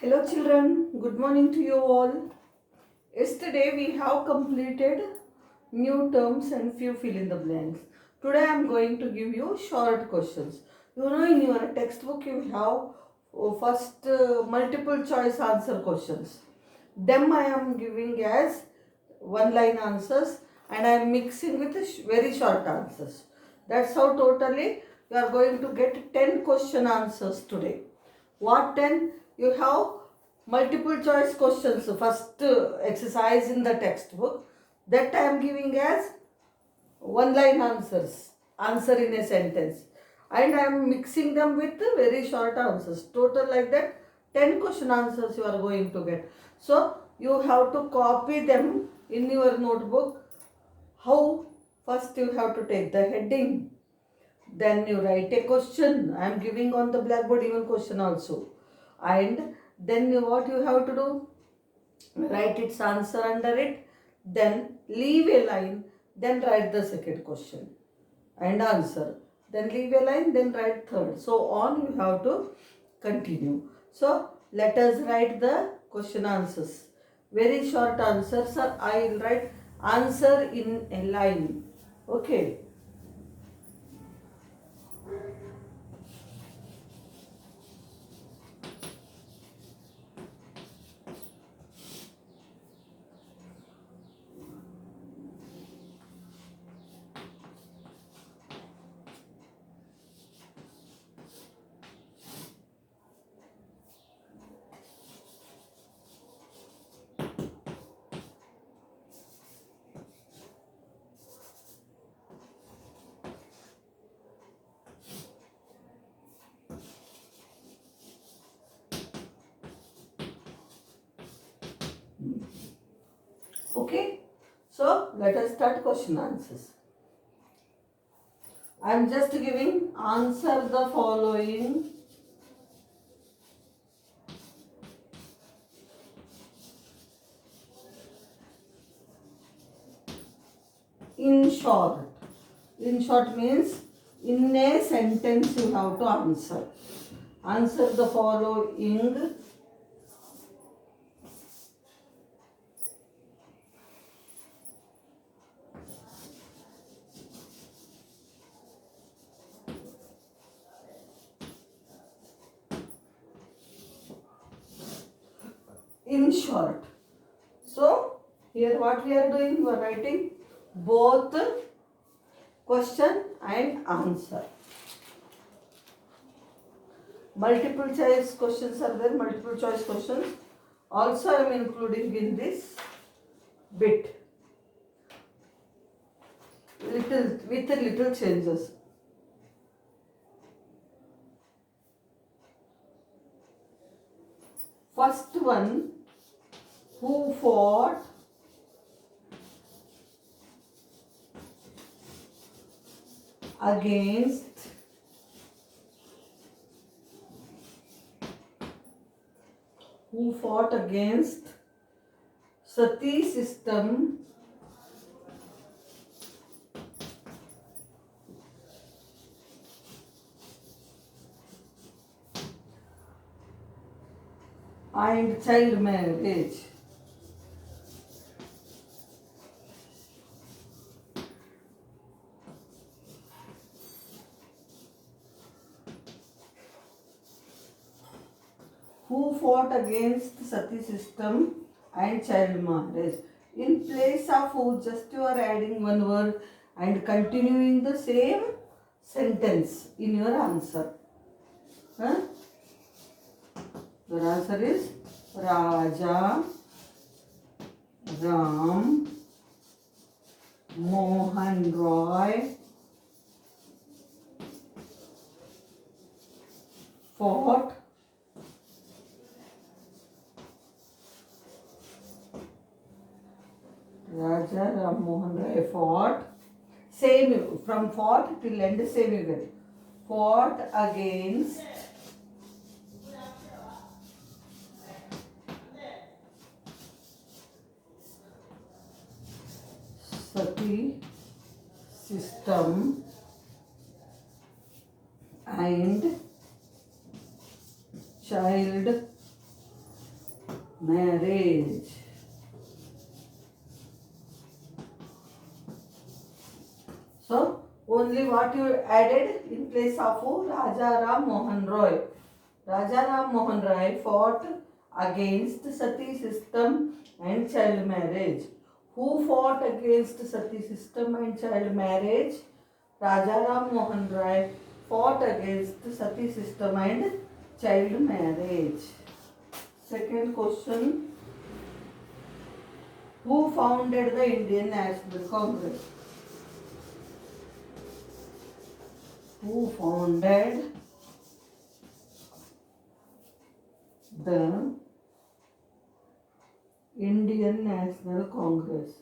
Hello children, good morning to you all. Yesterday we have completed new terms and few fill in the blanks. Today I am going to give you short questions. In your textbook you have first multiple choice answer questions. Them I am giving as one line answers and I am mixing with very short answers. That's how totally you are going to get 10 question answers today. What 10? You have multiple choice questions. First exercise in the textbook that I am giving as one line answers. Answer in a sentence. And I am mixing them with very short answers. Total like that 10 question answers you are going to get. So you have to copy them in your notebook. How? First you have to take the heading. Then you write a question. I am giving on the blackboard even question also. And then what you have to do? Write its answer under it. Then leave a line. Then write the second question and answer. Then leave a line. Then write third. So on you have to continue. So let us write the question answers. Very short answers are I will write answer in a line. Okay. Okay, so let us start question answers. I am just giving answer the following in short. In short means in a sentence you have to answer. Answer the following in short. So here what we are doing, we are writing both question and answer. Multiple choice questions are there, multiple choice questions. Also I am including in this bit. Little changes. First one, who fought against sati system and child marriage. Who fought against sati system and child marriage. In place of who, just you are adding one word and continuing the same sentence in your answer. Huh? Your answer is Raja Ram Mohan Roy fought Raja Ram Mohan Roy fought, same from fought till end same you get. Fought against sati system and child So only what you added in place of who? Raja Ram Mohan Roy. Raja Ram Mohan Roy fought against sati system and child marriage. Who fought against sati system and child marriage? Raja Ram Mohan Roy fought against sati system and child marriage. Second question. Who founded the Indian National Congress? Who founded the Indian National Congress?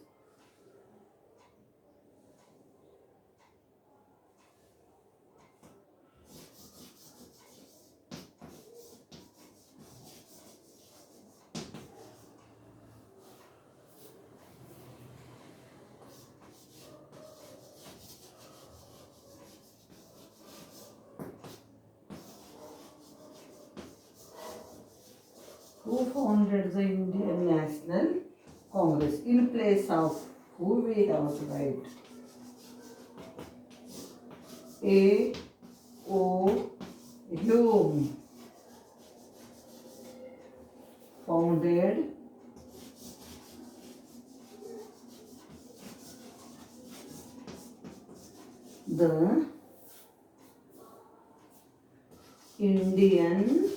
Who founded the Indian National Congress? In place of who we have to write? A. O. Hume founded the Indian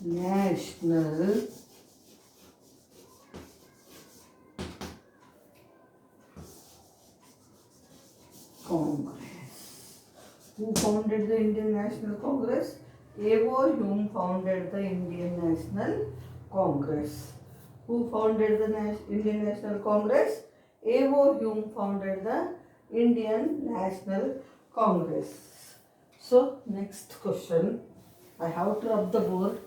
National Congress. Who founded the Indian National Congress? A.O. Hume founded the Indian National Congress. Who founded the Indian National Congress? A.O. Hume founded the Indian National Congress. So, next question. I have to rub the board.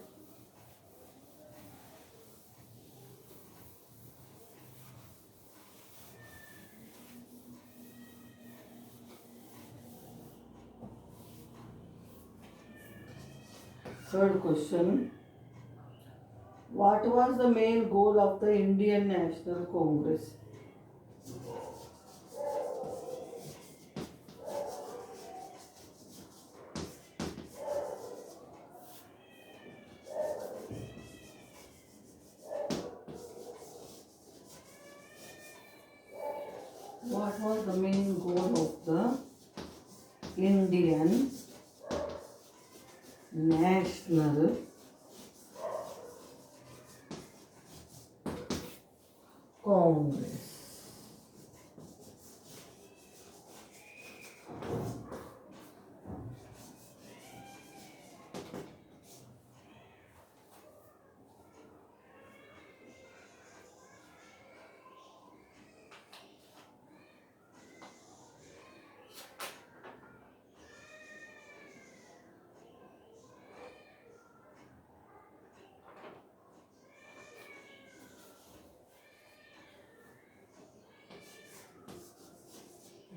Third question. What was the main goal of the Indian National Congress? What was the main goal of the Indian National Congress?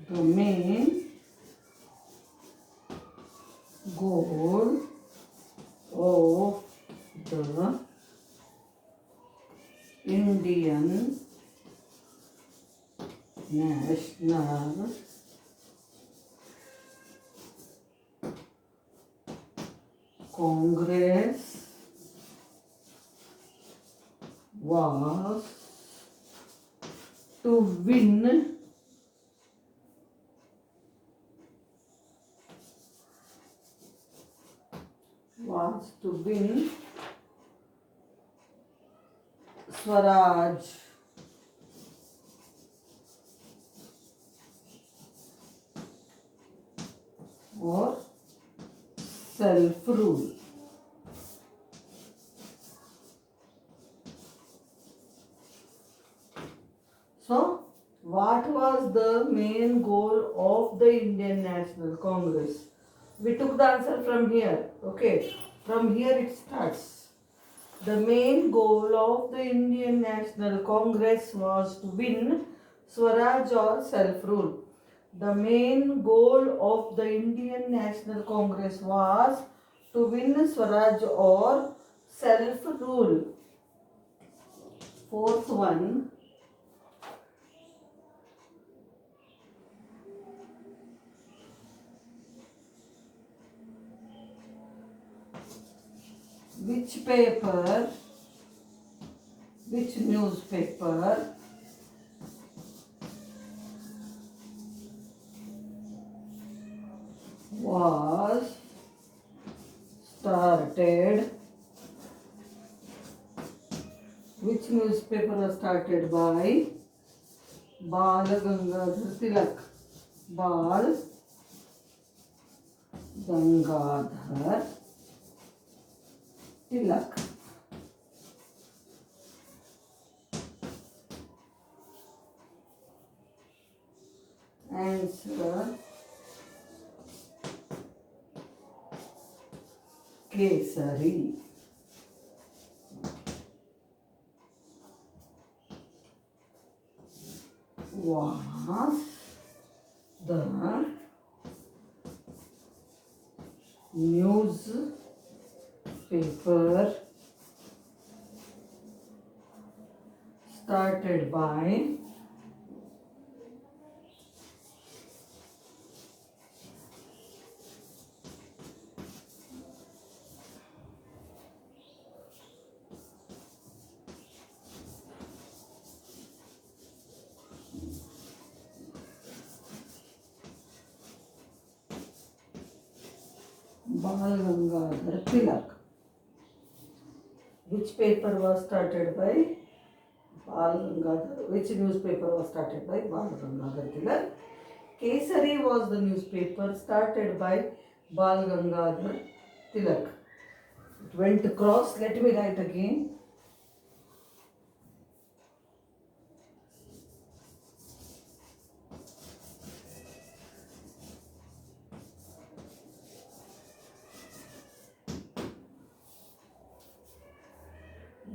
The main goal of the Indian National Congress was to win Swaraj or self-rule. So, what was the main goal of the Indian National Congress? We took the answer from here. Okay, from here it starts. The main goal of the Indian National Congress was to win Swaraj or self-rule. The main goal of the Indian National Congress was to win Swaraj or self-rule. Fourth one. newspaper was started which newspaper was started by Bal Gangadhar Tilak. Bal Gangadhar Tilak. Answer Kesari. Was the newspaper started by Bal Gangadhar Tilak. Which paper was started by Bal Gangadhar? Which newspaper was started by Bal Gangadhar Tilak? Kesari was the newspaper started by Bal Gangadhar Tilak. It went across. Let me write again.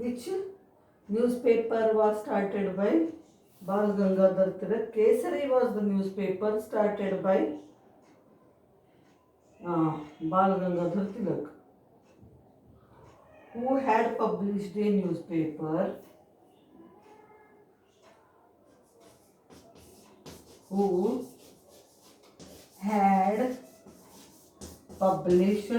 Which newspaper was started by Bal Gangadhar Tilak? Kesari was the newspaper started by Bal Gangadhar Tilak. Who had published a newspaper? Who had published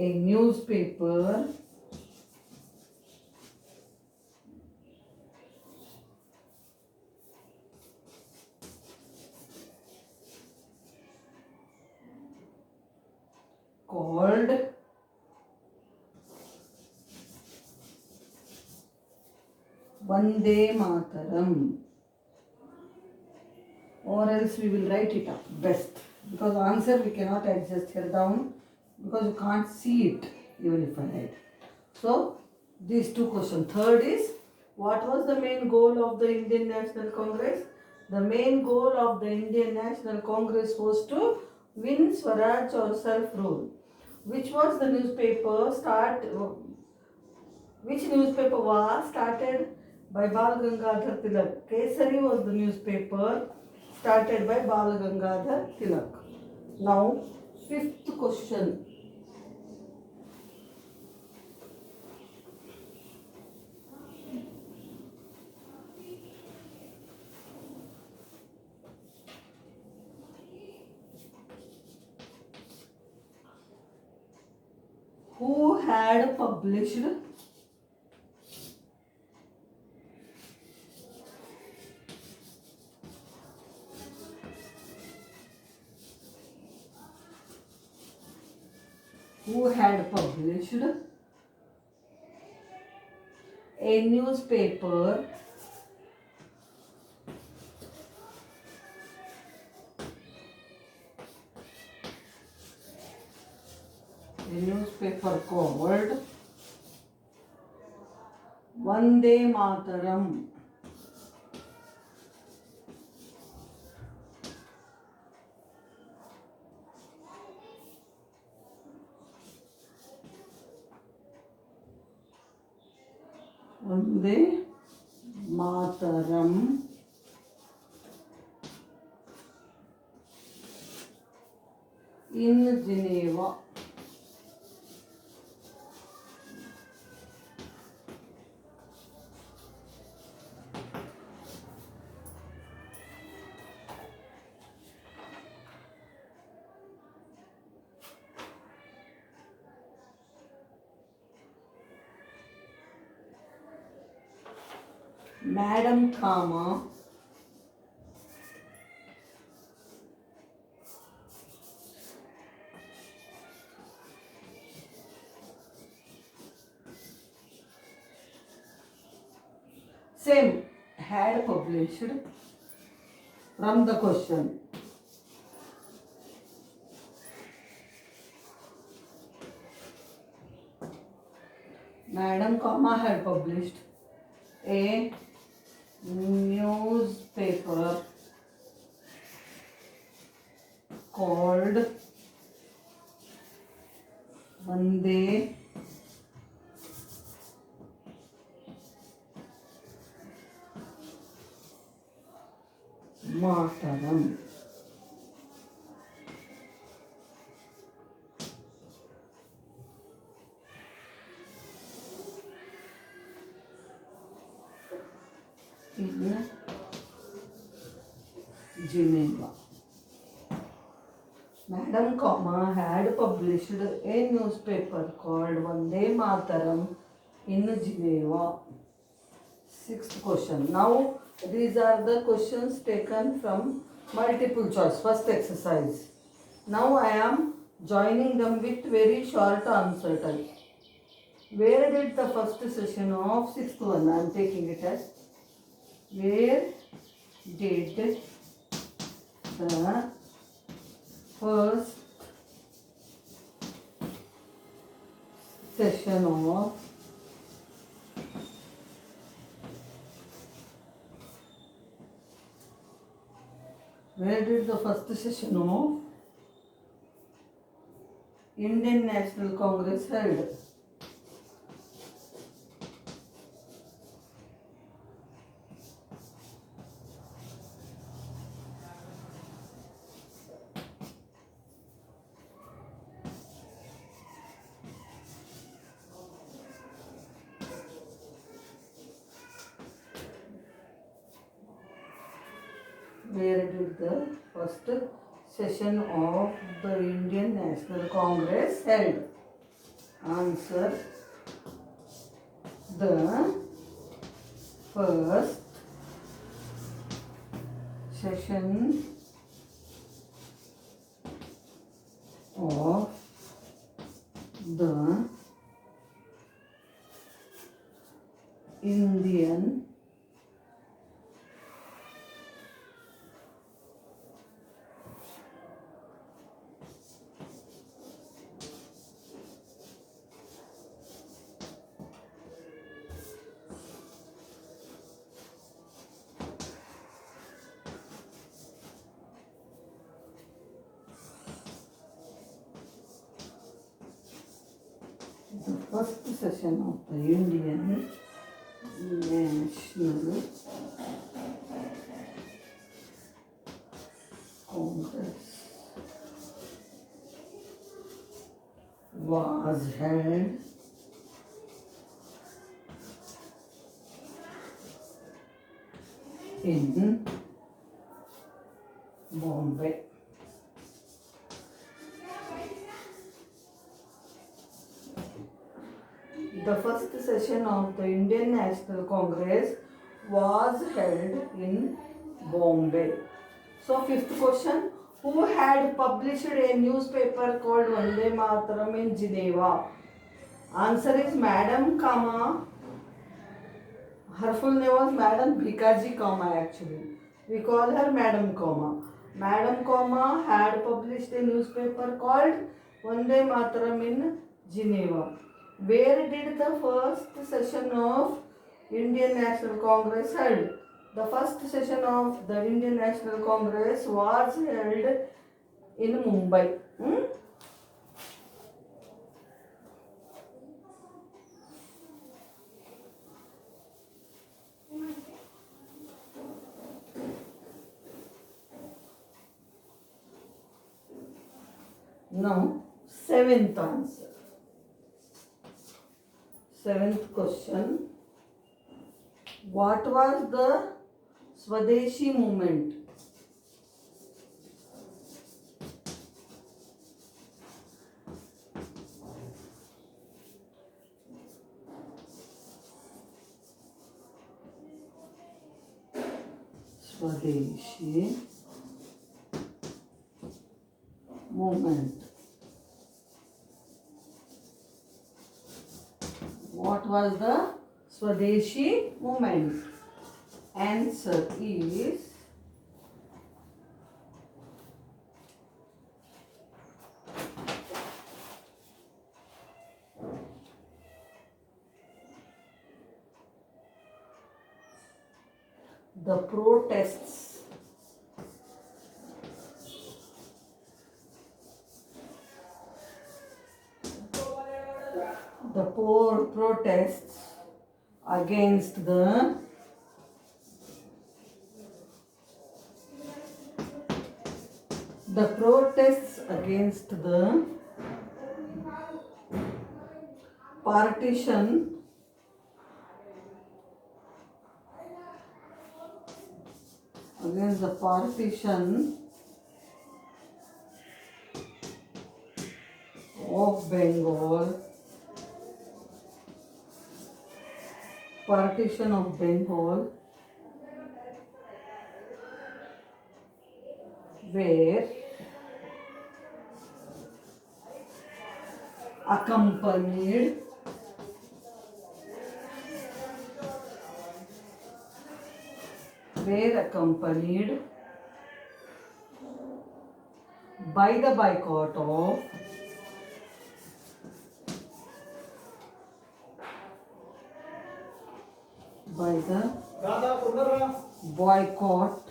a newspaper called Vande Mataram, or else we will write it up best, because answer we cannot adjust here down because you can't see it even if I write. So these two questions. Third is, what was the main goal of the Indian National Congress? The main goal of the Indian National Congress was to win Swaraj or self-rule. Which was the newspaper Which newspaper was started by Bal Gangadhar Tilak? Kesari was the newspaper started by Bal Gangadhar Tilak. Now, fifth question. Who had published a newspaper called Vande Mataram. Vande Mataram in Geneva. Madam, comma, same had published from the question. Madam, comma, had published a newspaper called Vande Mataram. In Geneva. Madam, comma, had published a newspaper called Vande Mataram in Geneva. Sixth question. Now, these are the questions taken from multiple choice, first exercise. Now, I am joining them with very short answer type. Where did the first session of sixth one? I am taking it as where did the first session of Indian National Congress held? Where did the first session of the Indian National Congress held? Answer: the first session of the Indian National Congress was held in Bombay. The first session of the Indian National Congress was held in Bombay. So, fifth question: who had published a newspaper called Vande Mataram in Geneva? Answer is Madam, comma. Her full name was Madam Bhikaji, comma, actually. We call her Madam, comma. Madam, comma, had published a newspaper called Vande Mataram in Geneva. Where did the first session of Indian National Congress held? The first session of the Indian National Congress was held in Mumbai. Now, seventh answer. Seventh question. What was the Swadeshi movement? Swadeshi movement. What was the Swadeshi movement? Answer is the protests. The poor protests against the protests against the partition against the partition of Bengal, partition of Bengal, were accompanied by the boycott of boycott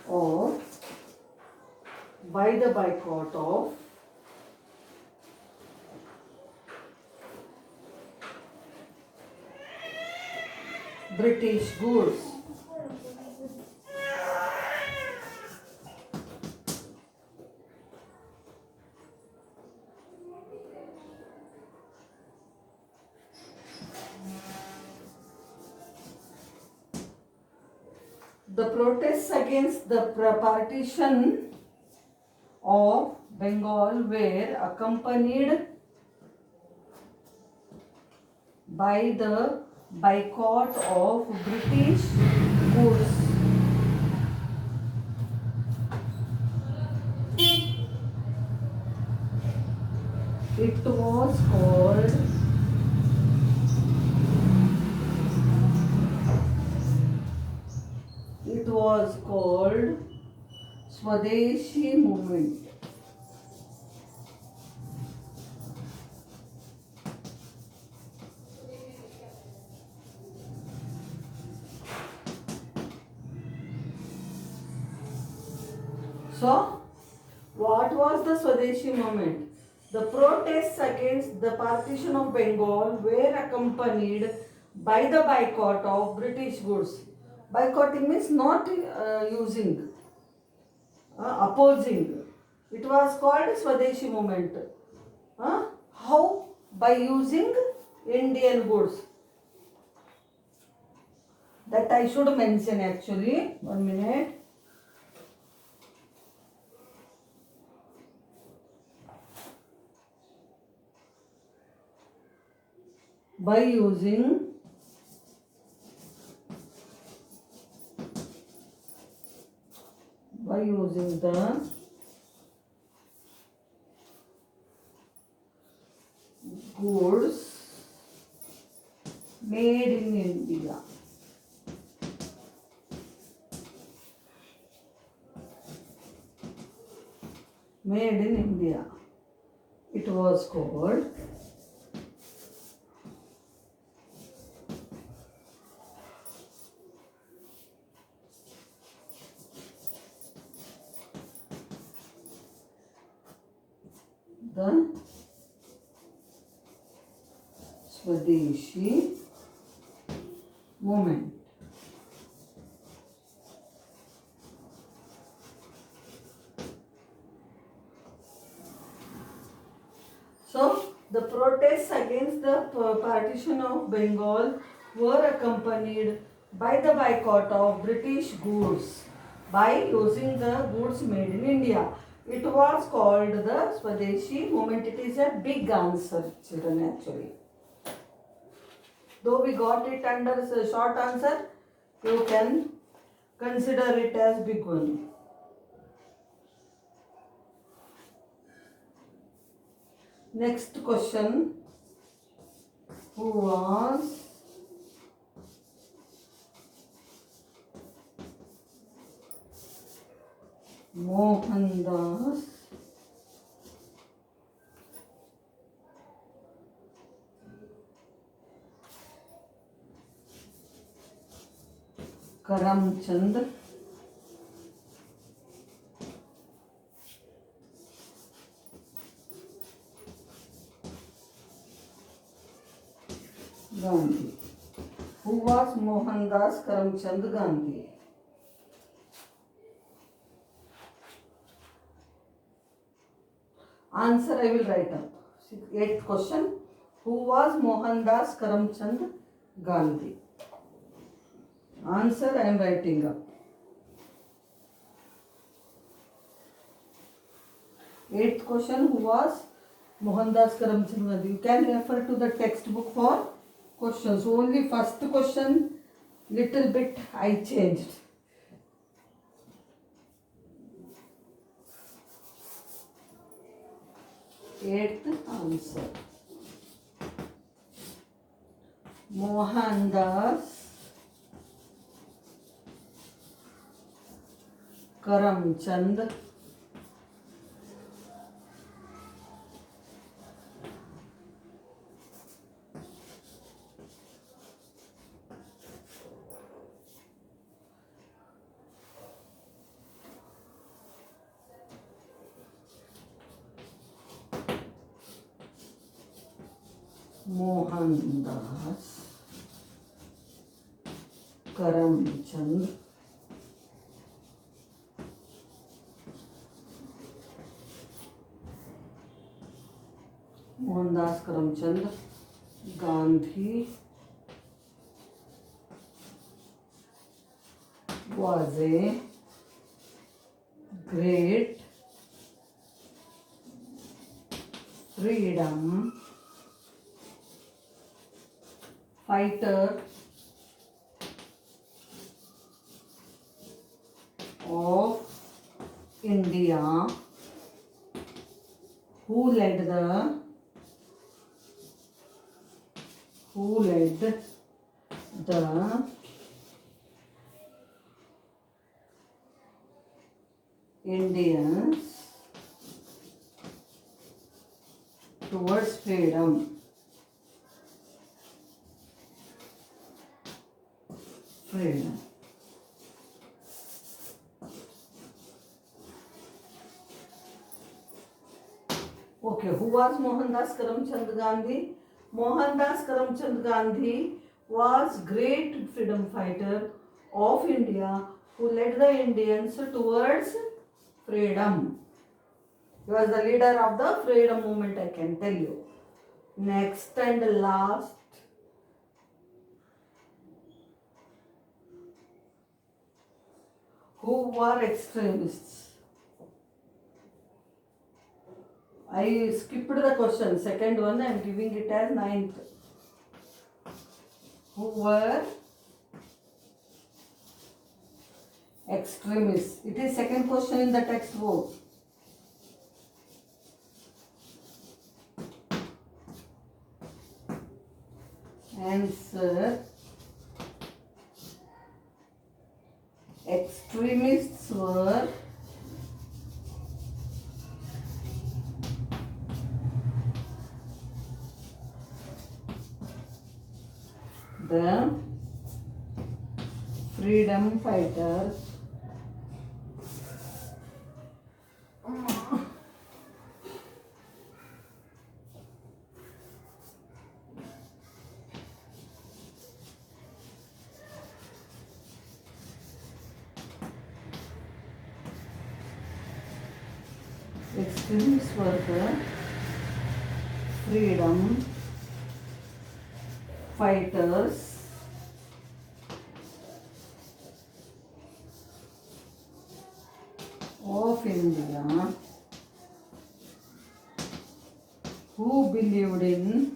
of by the boycott of British goods. The protests against the partition of Bengal were accompanied by the boycott of British goods. It was called Swadeshi movement. So, what was the Swadeshi movement? The protests against the partition of Bengal were accompanied by the boycott of British goods. Boycotting means not using, opposing. It was called Swadeshi movement. How? By using Indian goods. That I should mention actually. 1 minute. By using the goods made in India. Made in India. It was called the Swadeshi movement. So, the protests against the partition of Bengal were accompanied by the boycott of British goods by using the goods made in India. It was called the Swadeshi movement. It is a big answer, children, actually. Though we got it under the short answer, You can consider it as big one. Next question. Who was Mohandas Karamchand Gandhi? Who was Mohandas Karamchand Gandhi? Answer I will write up. Eighth question. Who was Mohandas Karamchand Gandhi? Answer I am writing up. Eighth question. Who was Mohandas Karamchand Gandhi? You can refer to the textbook for questions. Only first question little bit I changed. Eighth answer. Mohandas Karamchand Mohandas Karamchand Mohandas Karamchand Gandhi was a great freedom fighter of India who led the Indians towards freedom. Okay, who was Mohandas Karamchand Gandhi? Mohandas Karamchand Gandhi was great freedom fighter of India who led the Indians towards freedom. He was the leader of the freedom movement, I can tell you. Next and last. Who were extremists? I skipped the question. Second one I am giving it as 9th. Who were extremists? It is second question in the textbook. Answer. Extremists were the freedom fighters extremists were the freedom fighters of India who believed in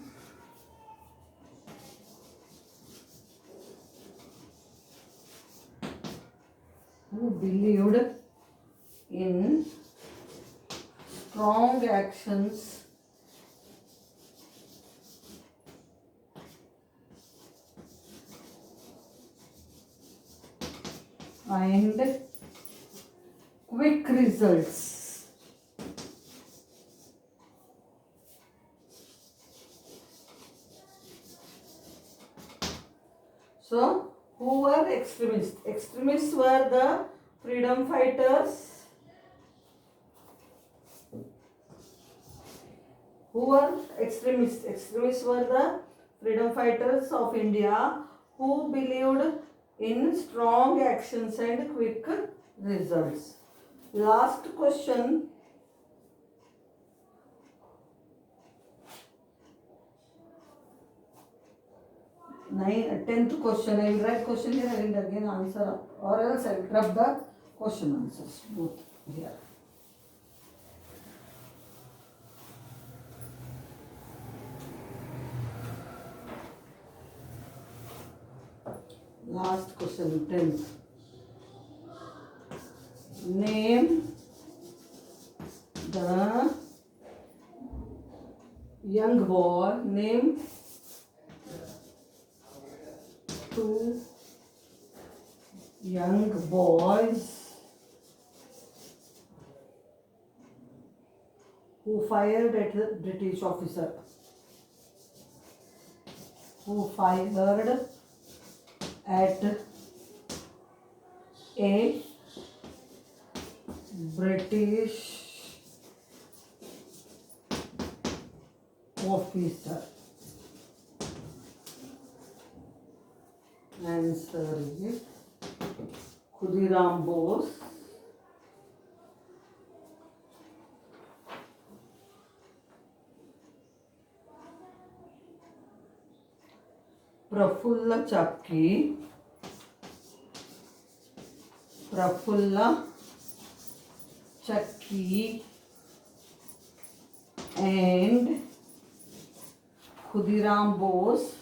actions and quick results. So, who were extremists? Extremists were the freedom fighters. Who were extremists? Extremists were the freedom fighters of India who believed in strong actions and quick results. Last question. Tenth question. I will write question here and again answer up, or else I will rub the question answers both here. Last question, 10th. Name the young boy, name two young boys who fired at the British officer. Who fired at a British officer. Answer is Khudiram Bose. Prafulla Chakki. Prafulla Chakki and Khudiram Bose